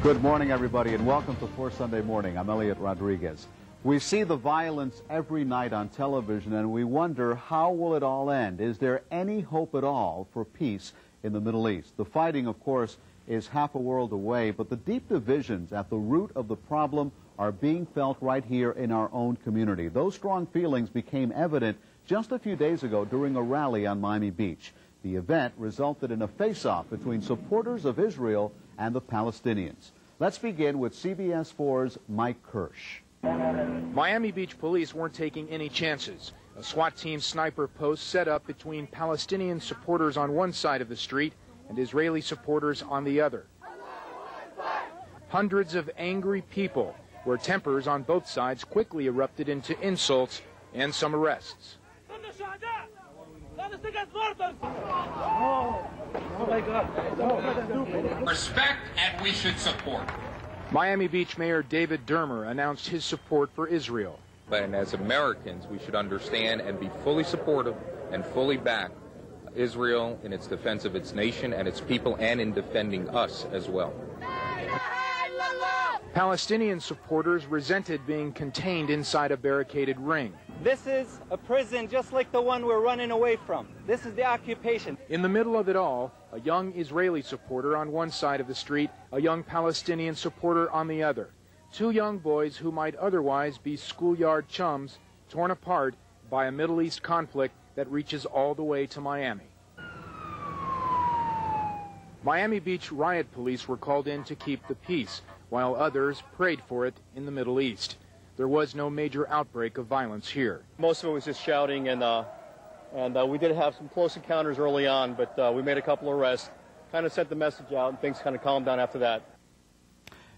Good morning, everybody, and welcome to 4 Sunday Morning. I'm Elliot Rodriguez. We see the violence every night on television, and we wonder, how will it all end? Is there any hope at all for peace in the Middle East? The fighting, of course, is half a world away, but the deep divisions at the root of the problem are being felt right here in our own community. Those strong feelings became evident just a few days ago during a rally on Miami Beach. The event resulted in a face-off between supporters of Israel and the Palestinians. Let's begin with CBS 4's Mike Kirsch. Miami Beach police weren't taking any chances. A SWAT team sniper post set up between Palestinian supporters on one side of the street and Israeli supporters on the other. Hundreds of angry people, where tempers on both sides quickly erupted into insults and some arrests. Respect, and we should support. Miami Beach Mayor David Dermer announced his support for Israel. And as Americans, we should understand and be fully supportive and fully back Israel in its defense of its nation and its people, and in defending us as well. Palestinian supporters resented being contained inside a barricaded ring. This is a prison just like the one we're running away from. This is the occupation. In the middle of it all, a young Israeli supporter on one side of the street, a young Palestinian supporter on the other. Two young boys who might otherwise be schoolyard chums, torn apart by a Middle East conflict that reaches all the way to Miami. Miami Beach riot police were called in to keep the peace, while others prayed for it in the Middle East. There was no major outbreak of violence here. Most of it was just shouting, and we did have some close encounters early on, but we made a couple arrests, kind of sent the message out, and things kind of calmed down after that.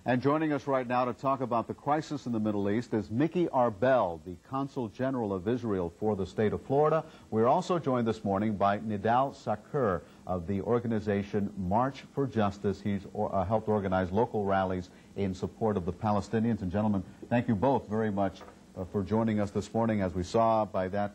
And joining us right now to talk about the crisis in the Middle East is Mickey Arbel, the Consul General of Israel for the state of Florida. We're also joined this morning by Nidal Sakur of the organization March for Justice. He's helped organize local rallies in support of the Palestinians. And gentlemen, thank you both very much for joining us this morning. As we saw by that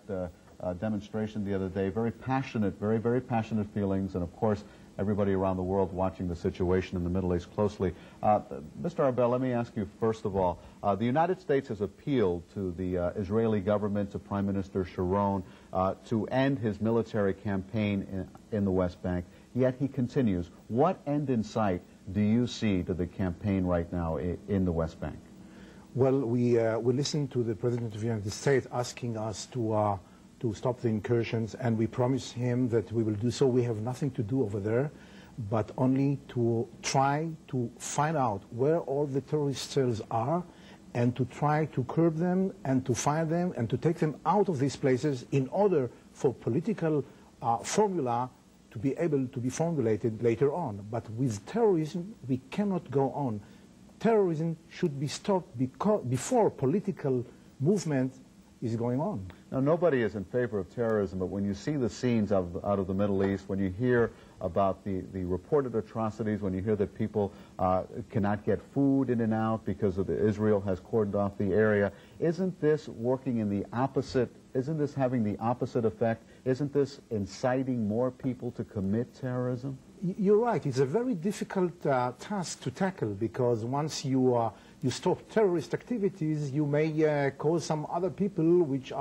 demonstration the other day, very passionate, very passionate feelings, and of course everybody around the world watching the situation in the Middle East closely. Mr. Arbel, let me ask you first of all, the United States has appealed to the Israeli government, to Prime Minister Sharon, to end his military campaign in the West Bank, yet he continues. What end in sight do you see to the campaign right now in the West Bank? Well, we listened to the President of the United States asking us to stop the incursions, and we promised him that we will do so. We have nothing to do over there, but only to try to find out where all the terrorist cells are, and to try to curb them and to find them and to take them out of these places in order for political formula to be able to be formulated later on. But with terrorism, we cannot go on. Terrorism should be stopped before political movement is going on. Now, nobody is in favor of terrorism, but when you see the scenes out of the Middle East, when you hear about the reported atrocities, when you hear that people cannot get food in and out because of Israel has cordoned off the area, isn't this working in the opposite, isn't this having the opposite effect? Isn't this inciting more people to commit terrorism? You're right. It's a very difficult task to tackle, because once you stop terrorist activities, you may cause some other people which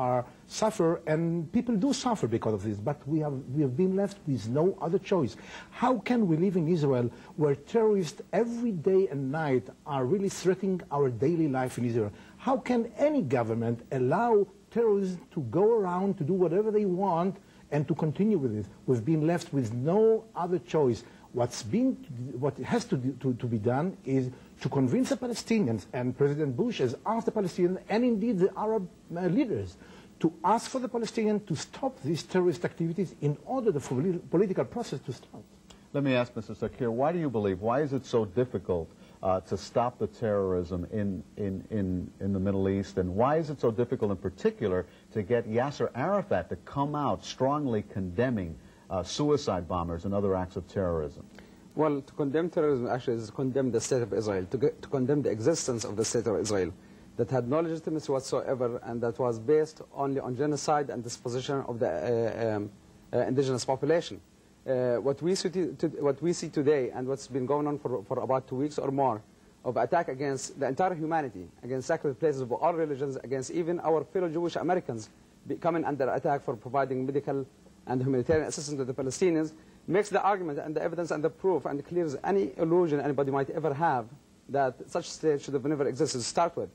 suffer, and people do suffer because of this. But we have been left with no other choice. How can we live in Israel where terrorists every day and night are really threatening our daily life in Israel? How can any government allow terrorists to go around to do whatever they want and to continue with it? We've been left with no other choice. What has to be done is to convince the Palestinians, and President Bush has asked the Palestinians, and indeed the Arab leaders, to ask for the Palestinians to stop these terrorist activities in order for the political process to start. Let me ask Mr. Sakir, why do you believe, why is it so difficult to stop the terrorism in the Middle East, and why is it so difficult in particular to get Yasser Arafat to come out strongly condemning suicide bombers and other acts of terrorism? Well, to condemn terrorism actually is to condemn the state of Israel, to condemn the existence of the state of Israel that had no legitimacy whatsoever, and that was based only on genocide and disposition of the indigenous population. What we see today, and what's been going on for about 2 weeks or more, of attack against the entire humanity, against sacred places of all religions, against even our fellow Jewish Americans coming under attack for providing medical and humanitarian assistance to the Palestinians, makes the argument and the evidence and the proof and clears any illusion anybody might ever have that such state should have never existed to start with.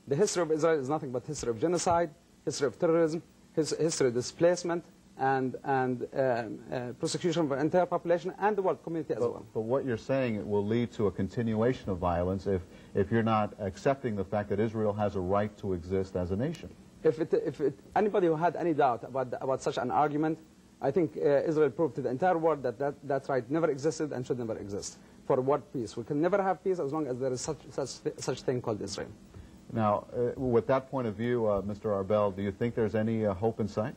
The history of Israel is nothing but history of genocide, history of terrorism, history of displacement, and persecution of the entire population and the world community as well. But what you're saying, it will lead to a continuation of violence if you're not accepting the fact that Israel has a right to exist as a nation. Anybody who had any doubt about such an argument, I think Israel proved to the entire world that right never existed and should never exist. For what peace? We can never have peace as long as there is such thing called Israel. Now, with that point of view, Mr. Arbel, do you think there's any hope in sight?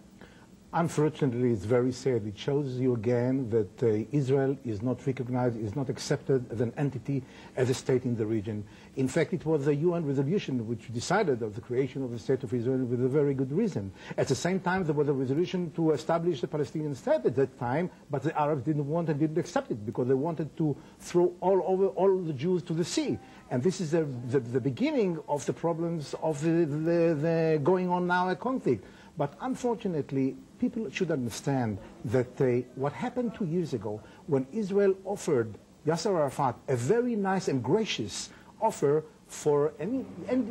Unfortunately, it's very sad. It shows you again that Israel is not recognized, is not accepted as an entity, as a state in the region. In fact, it was a UN resolution which decided of the creation of the State of Israel with a very good reason. At the same time, there was a resolution to establish the Palestinian state at that time, but the Arabs didn't want and didn't accept it because they wanted to throw all the Jews to the sea. And this is the beginning of the problems of the going on now a conflict. But unfortunately, people should understand that what happened 2 years ago when Israel offered Yasser Arafat a very nice and gracious offer for an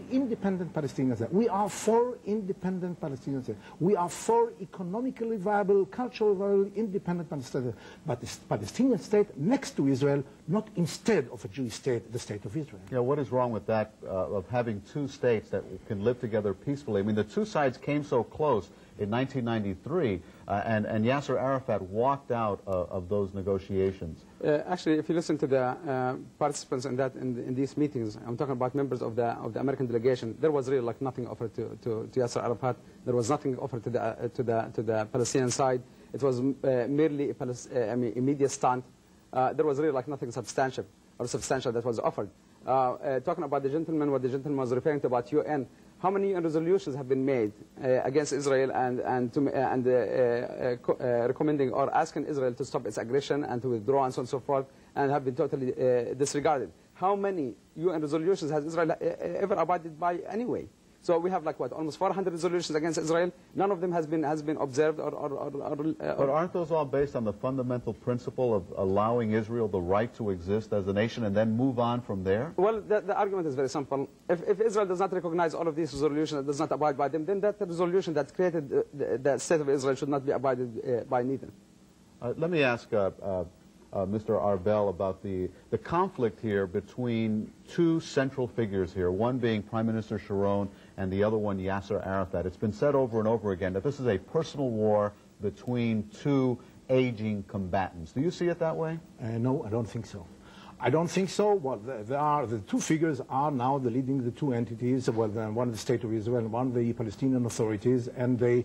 independent Palestinian state. We are for independent Palestinian state. We are for economically viable, culturally viable, independent Palestinian state. But the Palestinian state next to Israel, not instead of a Jewish state, the state of Israel. Yeah, what is wrong with that, of having two states that can live together peacefully? I mean, the two sides came so close in 1993, and Yasser Arafat walked out of those negotiations. Actually, if you listen to the participants in these meetings, I'm talking about members of the American delegation, there was really like nothing offered to Yasser Arafat. There was nothing offered to the Palestinian side. It was merely a media stunt. There was really like nothing substantial that was offered. Talking about the gentleman, what the gentleman was referring to about UN, how many resolutions have been made against Israel and recommending or asking Israel to stop its aggression and to withdraw and so on and so forth, and have been totally disregarded? How many UN resolutions has Israel ever abided by anyway? So we have like what, almost 400 resolutions against Israel. None of them has been observed But aren't those all based on the fundamental principle of allowing Israel the right to exist as a nation and then move on from there? Well, the argument is very simple. If Israel does not recognize all of these resolutions, does not abide by them, then that resolution that created the state of Israel should not be abided by neither. Let me ask Mr. Arbel about the conflict here between two central figures here, one being Prime Minister Sharon and the other one Yasser Arafat. It's been said over and over again that this is a personal war between two aging combatants. Do you see it that way? No, I don't think so. I don't think so. Well, the two figures are now leading the two entities, well, one the State of Israel and one the Palestinian authorities, and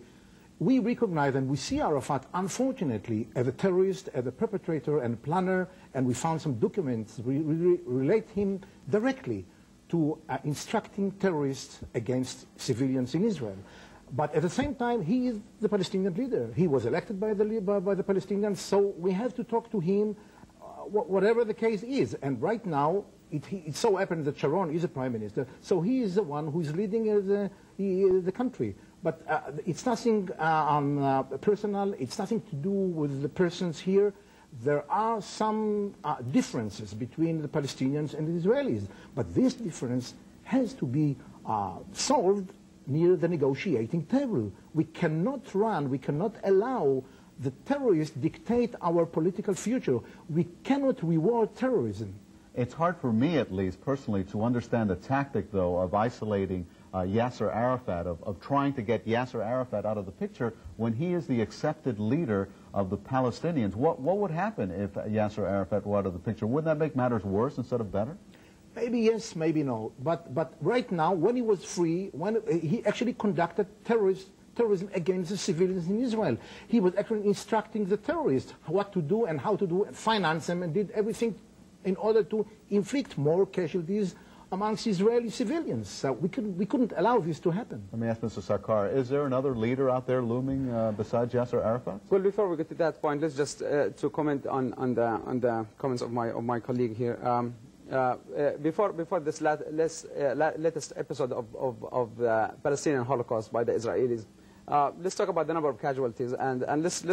we recognize and we see Arafat, unfortunately, as a terrorist, as a perpetrator and planner, and we found some documents relate him directly to instructing terrorists against civilians in Israel. But at the same time, he is the Palestinian leader. He was elected by the Palestinians, so we have to talk to him, whatever the case is. And right now, it so happens that Sharon is a prime minister, so he is the one who is leading the country. But it's nothing personal. It's nothing to do with the persons here. There are some differences between the Palestinians and the Israelis. But this difference has to be solved near the negotiating table. We cannot allow the terrorists dictate our political future. We cannot reward terrorism. It's hard for me, at least, personally, to understand the tactic, though, of isolating Yasser Arafat, of trying to get Yasser Arafat out of the picture when he is the accepted leader of the Palestinians. What would happen if Yasser Arafat were out of the picture? Wouldn't that make matters worse instead of better? Maybe yes, maybe no. But right now, when he was free, when he actually conducted terrorism against the civilians in Israel. He was actually instructing the terrorists what to do and how to do, finance them, and did everything in order to inflict more casualties amongst Israeli civilians. So we couldn't allow this to happen. Let me ask Mr. Sarkar, is there another leader out there looming besides Yasser Arafat? Well, before we get to that point, let's just to comment on the comments of my colleague here. before this latest episode of the Palestinian Holocaust by the Israelis, let's talk about the number of casualties, and let's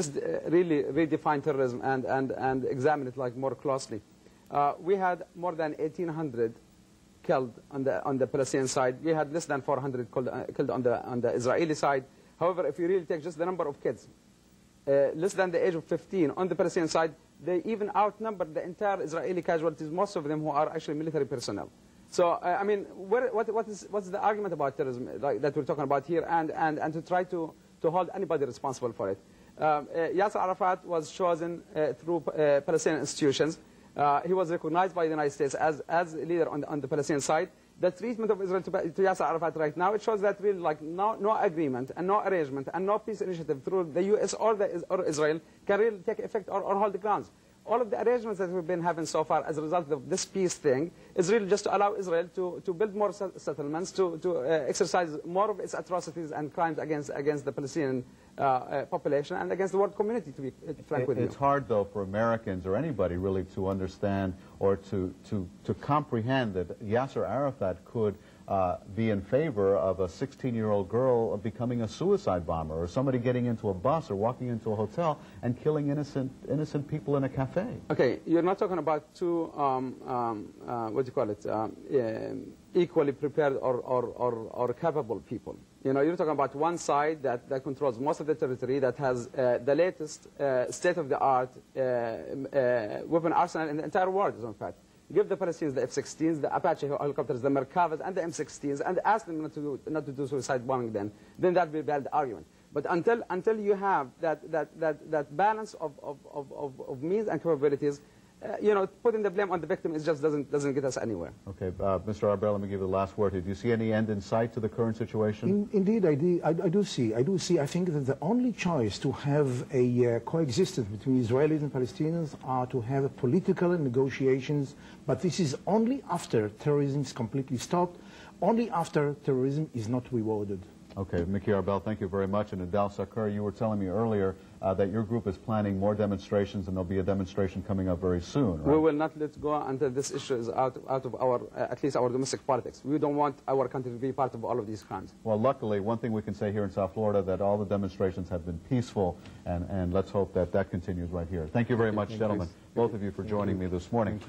really redefine terrorism and examine it like more closely. We had more than 1,800 killed on the Palestinian side. We had less than 400 killed on the Israeli side. However, if you really take just the number of kids, less than the age of 15 on the Palestinian side, they even outnumber the entire Israeli casualties, most of them who are actually military personnel. So, I mean, what's the argument about terrorism that we're talking about here, and to try to hold anybody responsible for it? Yasser Arafat was chosen through Palestinian institutions. He was recognized by the United States as a leader on the Palestinian side. The treatment of Israel to Yasser Arafat right now, it shows that really like no agreement and no arrangement and no peace initiative through the U.S. or Israel can really take effect or hold the grounds. All of the arrangements that we've been having so far as a result of this peace thing is really just to allow Israel to build more settlements, to exercise more of its atrocities and crimes against the Palestinian population and against the world community, to be frank with you. It's hard, though, for Americans or anybody really to understand or to comprehend that Yasser Arafat could be in favor of a 16-year-old girl becoming a suicide bomber, or somebody getting into a bus or walking into a hotel and killing innocent people in a cafe. Okay, you're not talking about two, what do you call it, equally prepared or capable people. You know, you're talking about one side that controls most of the territory, that has the latest state-of-the-art weapon arsenal in the entire world, in fact. Give the Palestinians the F-16s, the Apache helicopters, the Merkavas, and the M16s, and ask them not to do suicide bombing then that will be a bad argument. But until you have that balance of means and capabilities, you know, putting the blame on the victim just doesn't get us anywhere. Okay, Mr. Arbel, let me give you the last word here. Do you see any end in sight to the current situation? Indeed, I do see. I think that the only choice to have a coexistence between Israelis and Palestinians are to have political negotiations, but this is only after terrorism is completely stopped, only after terrorism is not rewarded. Okay, Mickey Arbel, thank you very much. And Nidal Sakur, you were telling me earlier that your group is planning more demonstrations, and there'll be a demonstration coming up very soon, right? We will not let go until this issue is out of our, at least our domestic politics. We don't want our country to be part of all of these crimes. Well, luckily, one thing we can say here in South Florida, that all the demonstrations have been peaceful, and let's hope that continues right here. Thank you very much, gentlemen, both of you, for joining me this morning.